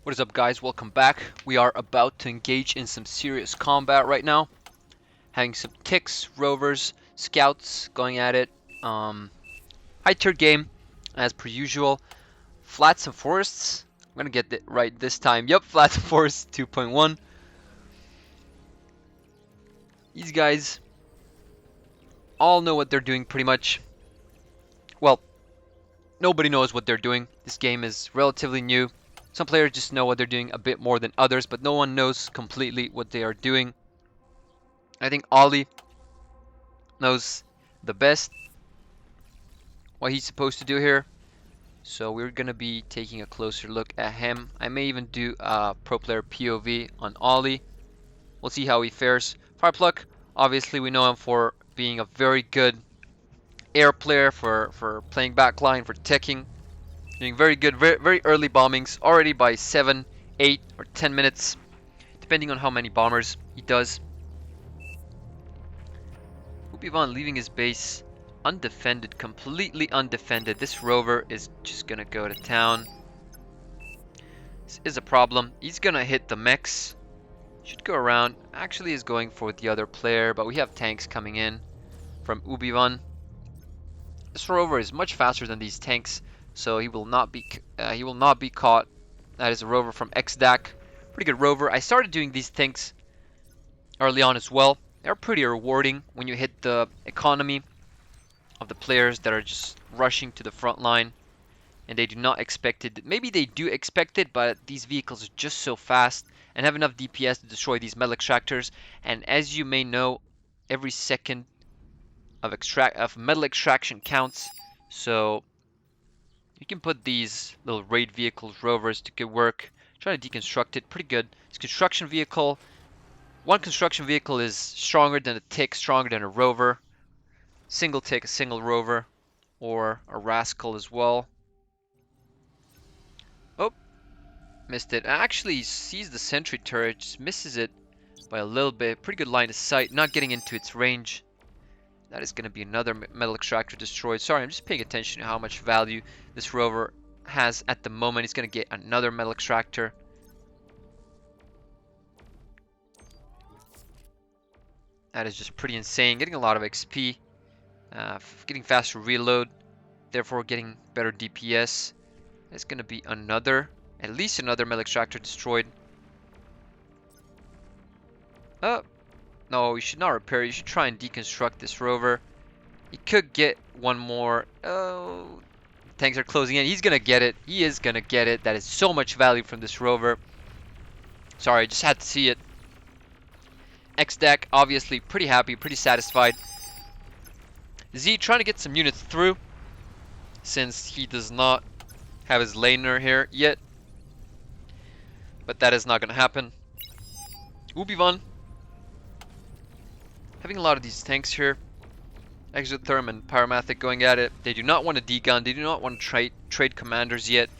What is up, guys? Welcome back. We are about to engage in some serious combat right now. Having some ticks, rovers, scouts going at it. High tier game, as per usual. Flats and forests. I'm gonna get it right this time. Yep, flats and forests 2.1. These guys all know what they're doing pretty much. Well, nobody knows what they're doing. This game is relatively new. Some players just know what they're doing a bit more than others, but no one knows completely what they are doing. I think Ollie knows the best what he's supposed to do here. So we're going to be taking a closer look at him. I may even do a pro player POV on Ollie. We'll see how he fares. Firepluck, obviously we know him for being a very good air player, for playing backline, for teching. Doing very good, very early bombings, already by 7, 8, or 10 minutes, depending on how many bombers he does. Ubivan leaving his base undefended, completely undefended. This rover is just gonna go to town. This is a problem. He's gonna hit the mechs. Should go around. Actually is going for the other player, but we have tanks coming in from Ubivan. This rover is much faster than these tanks, so he will not be caught. That is a rover from XDAC. Pretty good rover. I started doing these tanks early on as well. They're pretty rewarding when you hit the economy of the players that are just rushing to the front line and they do not expect it. Maybe they do expect it, but these vehicles are just so fast and have enough DPS to destroy these metal extractors. And as you may know, every second of metal extraction counts. So you can put these little raid vehicles, rovers, to good work. Try to deconstruct it. Pretty good. This construction vehicle. One construction vehicle is stronger than a tick, stronger than a rover. Single tick, a single rover, or a rascal as well. Oh, missed it. Actually sees the sentry turret, just misses it by a little bit. Pretty good line of sight, not getting into its range. That is going to be another metal extractor destroyed. Sorry, I'm just paying attention to how much value this rover has at the moment. He's going to get another metal extractor. That is just pretty insane. Getting a lot of XP. Getting faster reload. Therefore getting better DPS. It's going to be at least another metal extractor destroyed. Oh, no, you should not repair. You should try and deconstruct this rover. He could get one more. Oh, tanks are closing in. He's going to get it. He is going to get it. That is so much value from this rover. Sorry, just had to see it. XDAC, obviously pretty happy, pretty satisfied. Z trying to get some units through, since he does not have his laner here yet. But that is not going to happen. Ubivan having a lot of these tanks here. Exotherm and Pyromathic going at it. They do not want to degun. They do not want to trade commanders yet.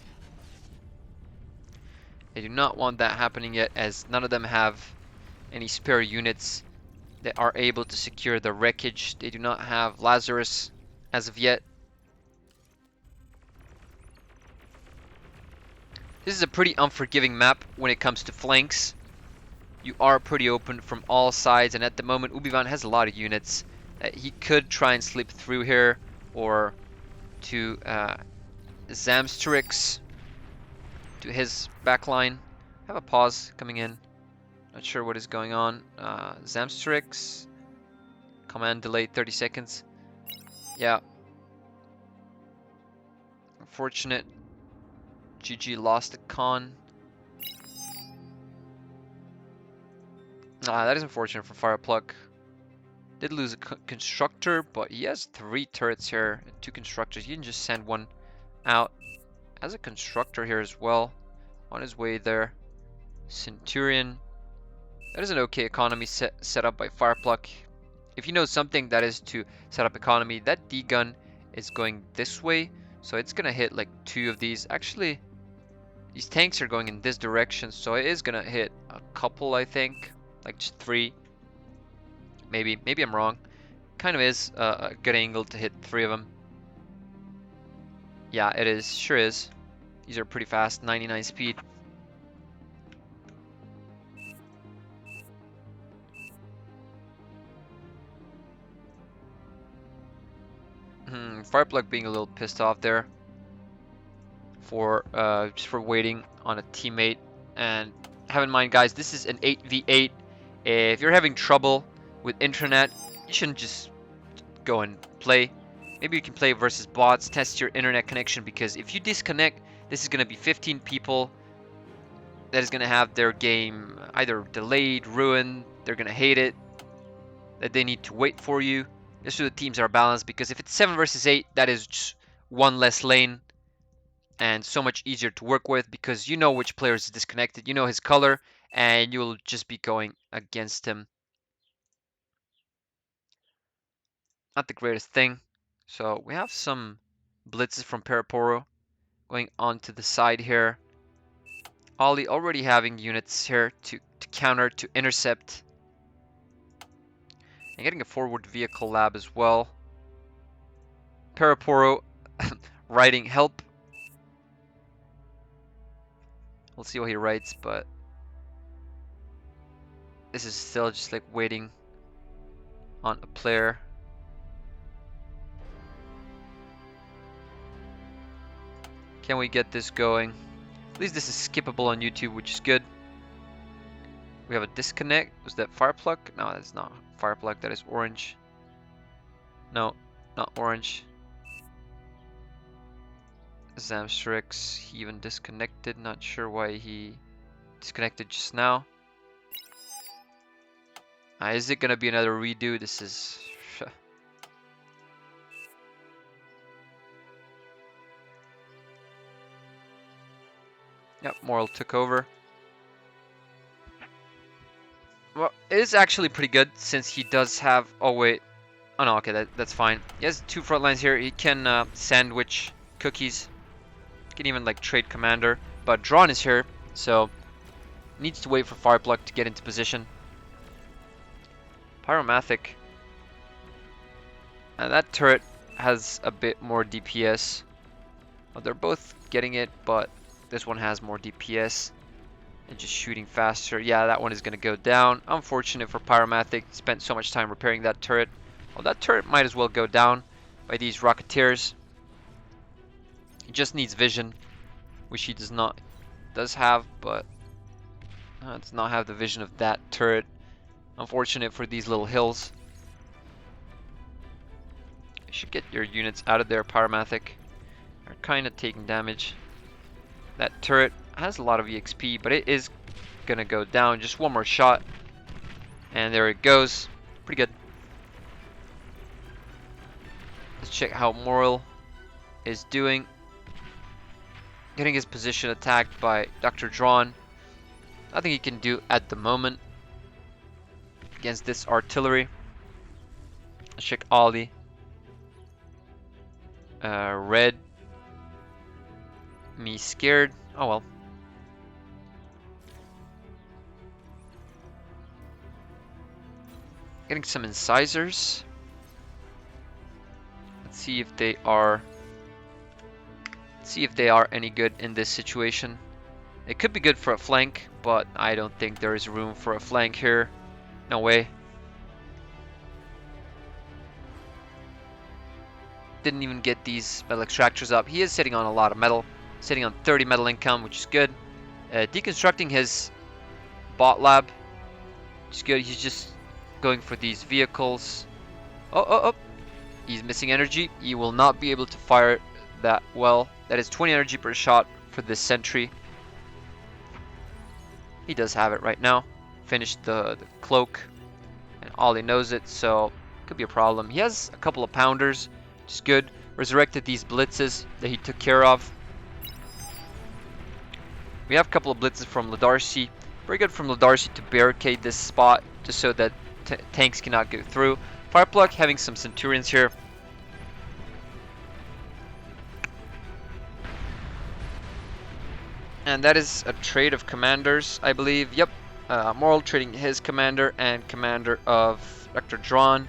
They do not want that happening yet, as none of them have any spare units that are able to secure the wreckage. They do not have Lazarus as of yet. This is a pretty unforgiving map when it comes to flanks. You are pretty open from all sides, and at the moment Ubivan has a lot of units. He could try and slip through here, or to Zamstrix, to his backline. Have a pause coming in. Not sure what is going on. Zamstrix. Command delayed 30 seconds. Yeah. Unfortunate. GG lost the con. That is unfortunate for Firepluck. Did lose a constructor, but he has 3 turrets here and 2 constructors. You can just send one out. Has a constructor here as well. On his way there. Centurion. That is an okay economy set up by Firepluck. If you know something, that is to set up economy. That D-gun is going this way, so it's gonna hit like 2 of these. Actually, these tanks are going in this direction, so it is gonna hit a couple, I think. Like just 3. Maybe I'm wrong. Kind of is a good angle to hit 3 of them. Yeah, it is. Sure is. These are pretty fast. 99 speed. Fireplug being a little pissed off there for just for waiting on a teammate. And have in mind, guys, this is an 8v8. If you're having trouble with internet, you shouldn't just go and play. Maybe you can play versus bots, test your internet connection, because if you disconnect, this is going to be 15 people that is going to have their game either delayed, ruined, they're going to hate it, that they need to wait for you. Just so the teams are balanced, because if it's 7 versus 8, that is just one less lane and so much easier to work with, because you know which player is disconnected, you know his color, and you'll just be going against him. Not the greatest thing. So we have some blitzes from Paraporo going onto the side here. Ollie already having units here to counter, to intercept. And getting a forward vehicle lab as well. Paraporo writing help. We'll see what he writes, but this is still just like waiting on a player. Can we get this going? At least this is skippable on YouTube, which is good. We have a disconnect. Was that Fireplug? No, that's not Fireplug. That is orange. No, not orange. Zamstrix, he even disconnected. Not sure why he disconnected just now. Is it gonna be another redo? This is... Yep, Moral took over. Well, it is actually pretty good since he does have... Oh, wait. Oh, no, okay, that's fine. He has 2 front lines here. He can sandwich cookies. He can even, like, trade commander. But Drawn is here, so... Needs to wait for Fireplug to get into position. Pyromathic. And that turret has a bit more DPS. Well, they're both getting it, but this one has more DPS. And just shooting faster. Yeah, that one is going to go down. Unfortunate for Pyromathic. Spent so much time repairing that turret. Well, that turret might as well go down by these Rocketeers. He just needs vision, which he does have, but does not have the vision of that turret. Unfortunate for these little hills. You should get your units out of there, Pyromathic. They're kind of taking damage. That turret has a lot of EXP, but it is gonna go down. Just one more shot, and there it goes. Pretty good. Let's check how Moral is doing. Getting his position attacked by Dr. Drawn. Nothing he can do at the moment against this artillery. Let's check Ollie. Red. Me scared. Oh well. Getting some incisors. Let's see if they are any good in this situation. It could be good for a flank, but I don't think there is room for a flank here. No way. Didn't even get these metal extractors up. He is sitting on a lot of metal. Sitting on 30 metal income, which is good. Deconstructing his bot lab, which is good. He's just going for these vehicles. Oh. He's missing energy. He will not be able to fire that well. That is 20 energy per shot for this sentry. He does have it right now. Finished the cloak, and Ollie knows it, so could be a problem. He has a couple of pounders, which is good. Resurrected these blitzes that he took care of. We have a couple of blitzes from Ladarcy. Very good from Ladarcy to barricade this spot, just so that tanks cannot go through. Fireplug having some Centurions here. And that is a trade of commanders, I believe. Yep. Moral trading his commander and commander of Dr. Drawn.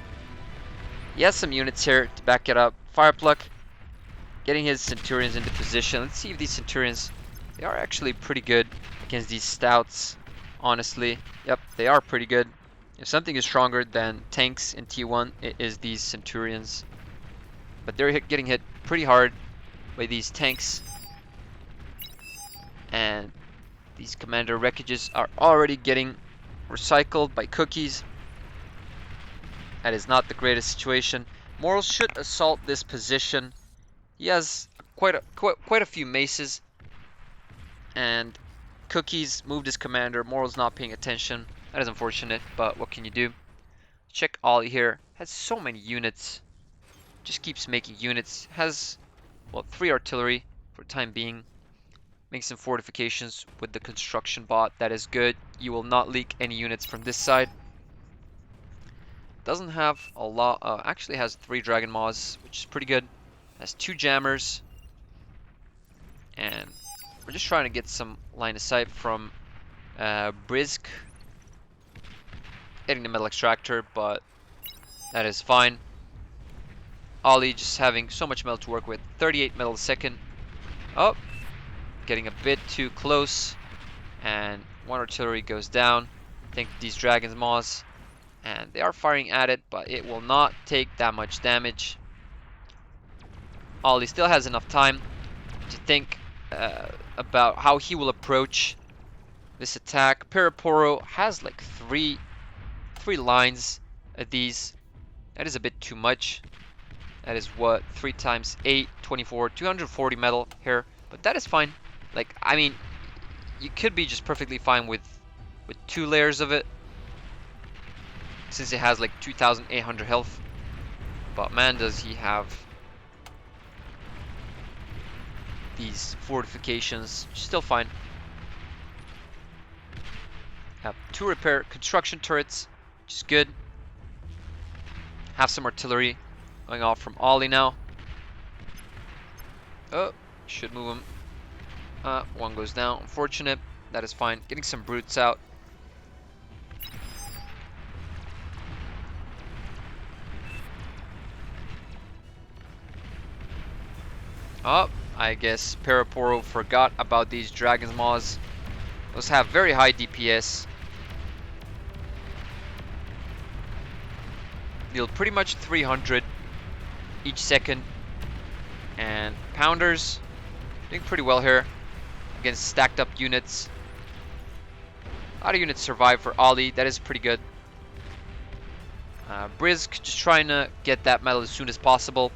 He has some units here to back it up. Fireplug getting his Centurions into position. Let's see if these Centurions, they are actually pretty good against these stouts, honestly. Yep, they are pretty good. If something is stronger than tanks in T1, it is these Centurions. but they're getting hit pretty hard by these tanks. And these commander wreckages are already getting recycled by cookies. That is not the greatest situation. Morals should assault this position. He has quite a few maces, and Cookies moved his commander. Moral's not paying attention. That is unfortunate, but what can you do? Check Ollie here. Has so many units. Just keeps making units. Has, well, 3 artillery for the time being. Makes some fortifications with the construction bot. That is good. You will not leak any units from this side. Doesn't have a lot. Actually has 3 Dragon Maws, which is pretty good. Has 2 jammers. And we're just trying to get some line of sight from Brisk. Getting the metal extractor, but that is fine. Ollie just having so much metal to work with. 38 metal a second. Oh, getting a bit too close. And 1 artillery goes down. I think these Dragon's Maws. And they are firing at it, but it will not take that much damage. Ollie still has enough time to think about how he will approach this attack. Peraporo has like three lines of these. That is a bit too much. That is what, 3 times 8, 24, 240 metal here. But that is fine. Like, I mean, you could be just perfectly fine with 2 layers of it, since it has like 2,800 health. But man, does he have these fortifications. Still fine. Have 2 repair construction turrets, which is good. Have some artillery going off from Ollie now. Oh, should move him. 1 goes down. Unfortunate. That is fine. Getting some brutes out. Oh, I guess Peraporo forgot about these Dragon's Maws. Those have very high DPS. Deal pretty much 300 each second. And Pounders doing pretty well here against stacked up units. A lot of units survive for Ollie. That is pretty good. Brisk just trying to get that metal as soon as possible.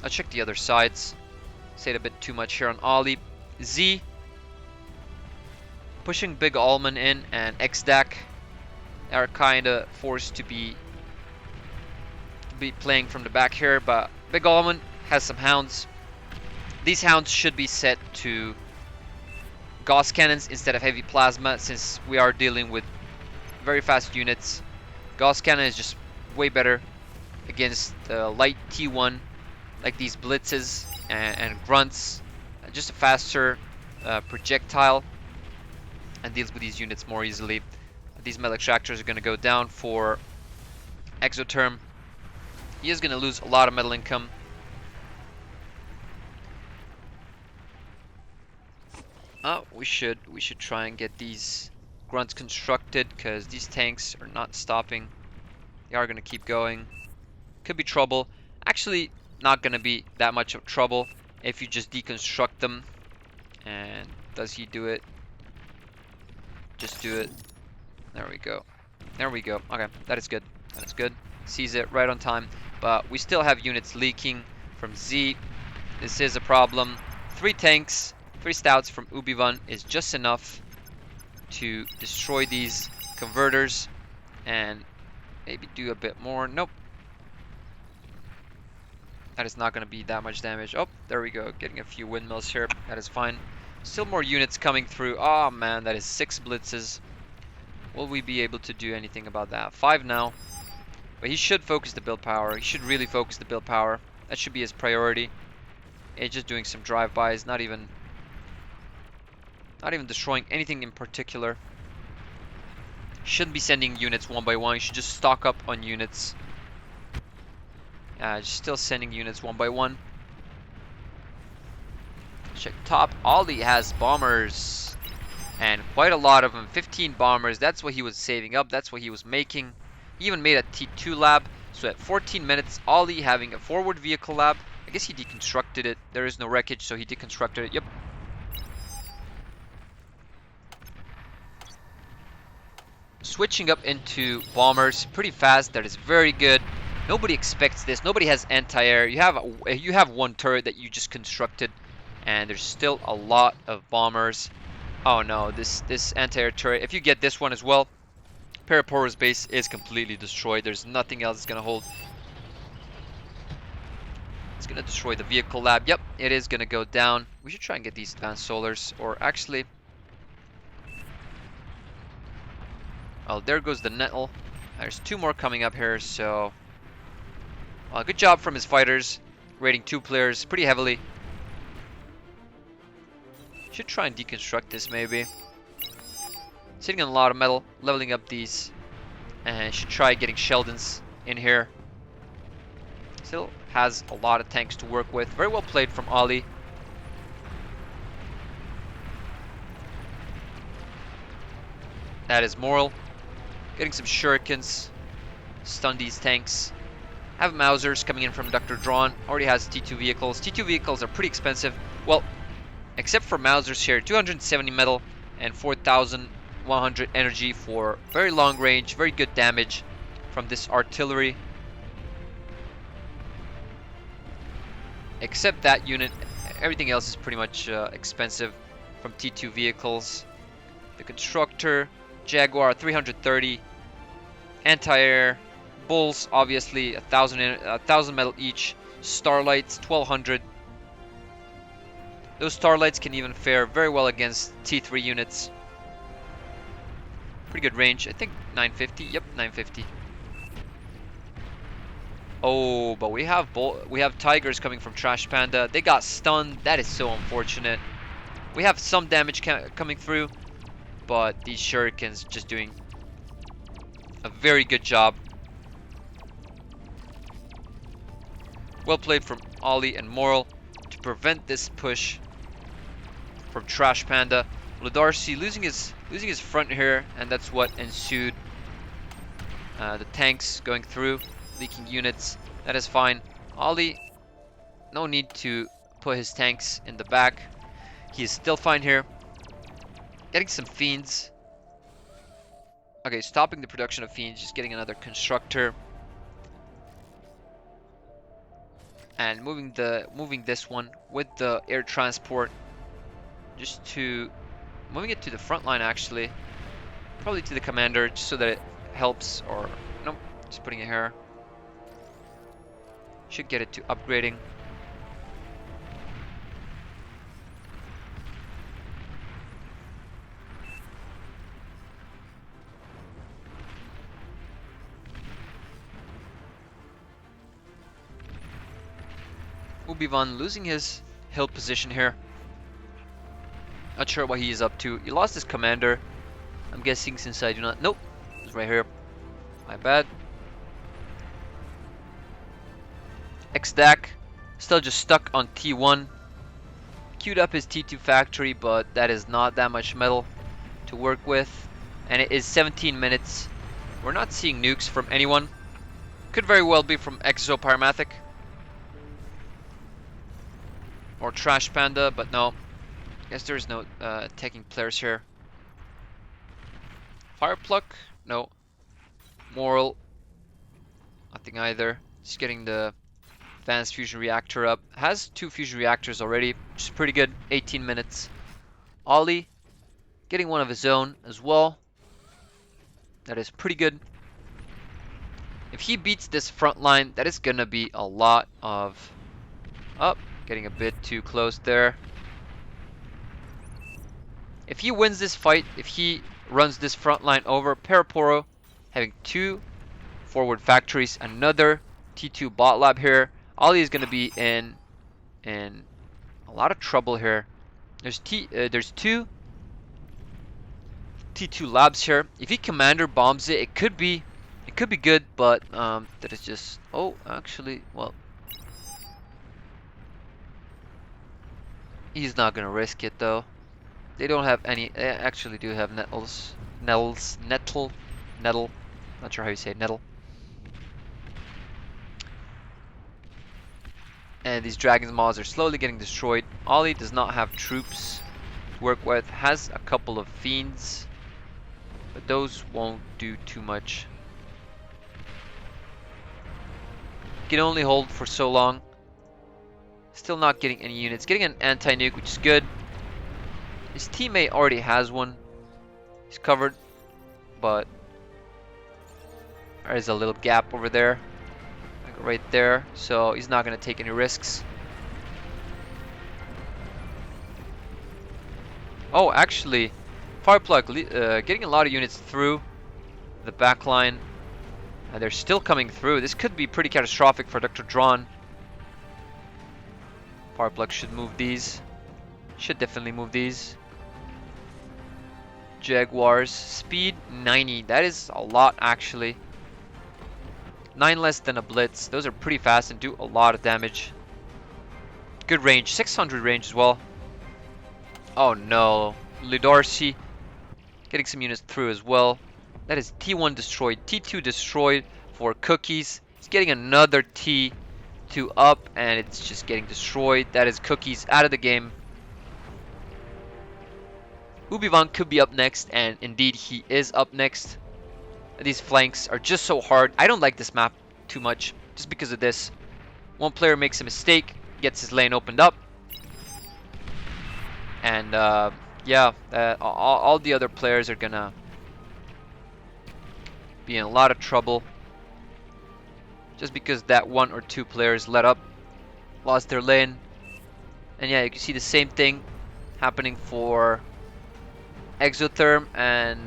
I'll check the other sides. Stayed a bit too much here on Ollie. Z pushing Big Alman in, and XDAC are kind of forced to be playing from the back here, but Big Alman has some hounds. These hounds should be set to Gauss cannons instead of heavy plasma, since we are dealing with very fast units. Gauss cannon is just way better against light T1, like these blitzes and grunts. Just a faster projectile, and deals with these units more easily. These metal extractors are going to go down for Exotherm. He is going to lose a lot of metal income. We should try and get these grunts constructed, because these tanks are not stopping. They are going to keep going. Could be trouble. Actually, not going to be that much of trouble if you just deconstruct them. And does he do it? Just do it. There we go. There we go. Okay, that is good. That is good. Sees it right on time. But we still have units leaking from Z. This is a problem. 3 tanks, 3 stouts from Ubivan is just enough to destroy these converters and maybe do a bit more. Nope. That is not going to be that much damage. Oh, there we go. Getting a few windmills here. That is fine. Still more units coming through. Oh man, that is 6 blitzes. Will we be able to do anything about that? 5 now. But he should focus the build power. He should really focus the build power. That should be his priority. It's just doing some drive-bys, not even destroying anything in particular. Shouldn't be sending units one by one. You should just stock up on units. Just still sending units one by one. Check top. Ollie has bombers, and quite a lot of them. 15 bombers. That's what he was saving up. That's what he was making. He even made a T2 lab. So at 14 minutes, Ollie having a forward vehicle lab. I guess he deconstructed it. There is no wreckage, so he deconstructed it. Yep. Switching up into bombers pretty fast. That is very good. Nobody expects this. Nobody has anti-air. You have one turret that you just constructed, and there's still a lot of bombers. Oh no, this anti-air turret. If you get this one as well, Paraporo's base is completely destroyed. There's nothing else it's gonna hold. It's gonna destroy the vehicle lab. Yep, it is gonna go down. We should try and get these advanced solars, or actually, oh, there goes the nettle. There's 2 more coming up here, so good job from his fighters, raiding 2 players pretty heavily. Should try and deconstruct this maybe. Sitting on a lot of metal, leveling up these, and should try getting Sheldons in here. Still has a lot of tanks to work with. Very well played from Ollie. That is Moral. Getting some shurikens. Stun these tanks. Have Mausers coming in from Dr. Drawn. Already has T2 vehicles. T2 vehicles are pretty expensive. Well, except for Mausers here. 270 metal and 4,100 energy for very long range. Very good damage from this artillery. Except that unit. Everything else is pretty much expensive from T2 vehicles. The Constructor. Jaguar 330, anti-air, Bulls obviously 1,000 metal each, Starlights 1,200. Those Starlights can even fare very well against T3 units. Pretty good range. I think 950. Yep, 950. Oh, but we have Tigers coming from Trash Panda. They got stunned. That is so unfortunate. We have some damage coming through, but these shurikens just doing a very good job. Well played from Ollie and Moral to prevent this push from Trash Panda. Ladarcy losing his front here, and that's what ensued. The tanks going through, leaking units. That is fine. Ollie, no need to put his tanks in the back. He is still fine here. Getting some Fiends. Okay, stopping the production of Fiends, just getting another Constructor. And moving this one with the air transport just to moving it to the front line actually. Probably to the commander just so that it helps, or nope, just putting it here. Should get it to upgrading. Ubivan losing his hill position here. Not sure what he is up to. He lost his commander. I'm guessing since I do not... Nope. It's right here. My bad. XDAC. Still just stuck on T1. Queued up his T2 factory, but that is not that much metal to work with. And it is 17 minutes. We're not seeing nukes from anyone. Could very well be from Exopyromathic. Or Trash Panda, but no. Guess there's no attacking players here. Firepluck? No. Moral? Nothing either. Just getting the advanced fusion reactor up. Has 2 fusion reactors already, which is pretty good. 18 minutes. Ollie getting one of his own as well. That is pretty good. If he beats this front line, that is gonna be a lot of... Oh, getting a bit too close there. If he wins this fight, if he runs this front line over, Paraporo having 2 forward factories, another T2 bot lab here. Ollie is going to be in a lot of trouble here. There's 2 T2 labs here. If he commander bombs it, it could be good, but that is just... Oh, actually, well, he's not gonna risk it though. They don't have any. They actually do have nettle. Not sure how you say nettle. And these Dragon's Maws are slowly getting destroyed. Ollie does not have troops to work with. Has a couple of Fiends, but those won't do too much. Can only hold for so long. Still not getting any units. Getting an anti-nuke, which is good. His teammate already has one. He's covered, but there is a little gap over there, like right there. So he's not going to take any risks. Oh, actually, Fireplug getting a lot of units through the back line. And they're still coming through. This could be pretty catastrophic for Dr. Drawn. Fireplug should move these. Should definitely move these. Jaguars. Speed 90. That is a lot, actually. 9 less than a Blitz. Those are pretty fast and do a lot of damage. Good range. 600 range as well. Oh no. Lidarcy getting some units through as well. That is T1 destroyed. T2 destroyed for Cookies. It's getting another T2 up and it's just getting destroyed. That is Cookies out of the game. Ubivang could be up next, and indeed he is up next. These flanks are just so hard. I don't like this map too much just because of this. One player makes a mistake, gets his lane opened up, and yeah, all the other players are gonna be in a lot of trouble just because that 1 or 2 players let up, lost their lane. And yeah, you can see the same thing happening for Exotherm and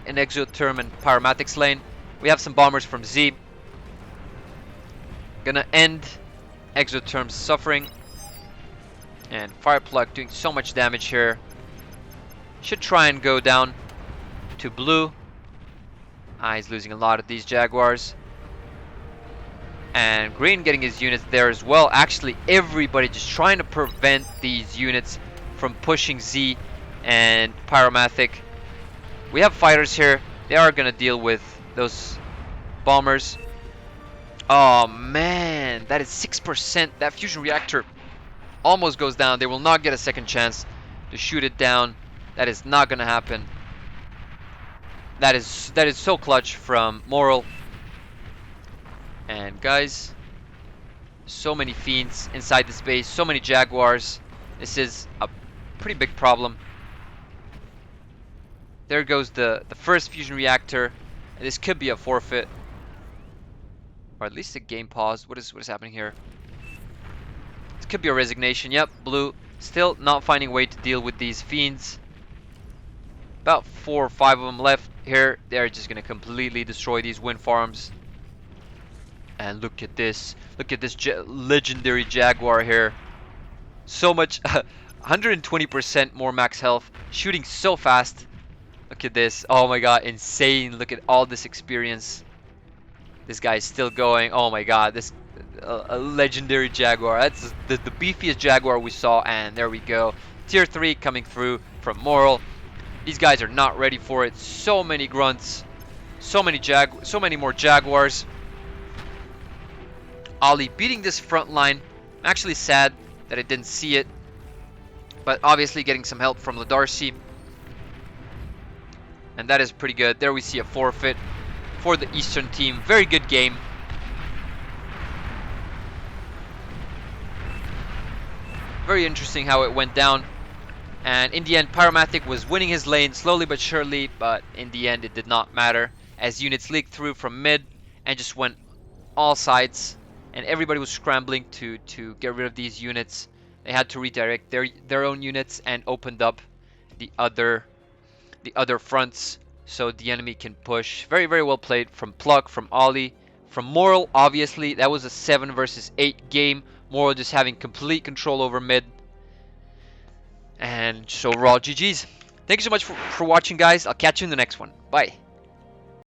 Exotherm and Pyromatics lane. We have some bombers from Z. Gonna end Exotherm's suffering. And Fireplug doing so much damage here. Should try and go down to blue. He's losing a lot of these Jaguars. And green getting his units there as well. Actually, everybody just trying to prevent these units from pushing Z and Pyromatic. We have fighters here. They are going to deal with those bombers. Oh man, that is 6%. That fusion reactor almost goes down. They will not get a second chance to shoot it down. That is not going to happen. That is so clutch from Moral. And guys, so many Fiends inside this base, so many Jaguars. This is a pretty big problem. There goes the first fusion reactor. And this could be a forfeit, or at least a game pause. What is happening here? This could be a resignation. Yep, blue still not finding a way to deal with these Fiends. About 4 or 5 of them left here. They're just gonna completely destroy these wind farms. And look at this. Look at this legendary Jaguar here. So much, 120% more max health. Shooting so fast. Look at this. Oh my god, insane. Look at all this experience. This guy is still going. Oh my god, this a legendary Jaguar. That's the beefiest Jaguar we saw. And there we go. Tier 3 coming through from Moral. These guys are not ready for it. So many grunts. So many more Jaguars. Ollie beating this front line. I'm actually sad that I didn't see it, but obviously getting some help from Lidarcy, and that is pretty good. There we see a forfeit for the Eastern team. Very good game. Very interesting how it went down, and in the end Pyromatic was winning his lane slowly but surely, but in the end it did not matter as units leaked through from mid and just went all sides. And everybody was scrambling to get rid of these units. They had to redirect their own units and opened up the other fronts so the enemy can push. Very, very well played from Plug, from Ollie, from Moral. Obviously, that was a 7 versus 8 game. Moral just having complete control over mid. And so overall, GG's. Thank you so much for watching, guys. I'll catch you in the next one. Bye.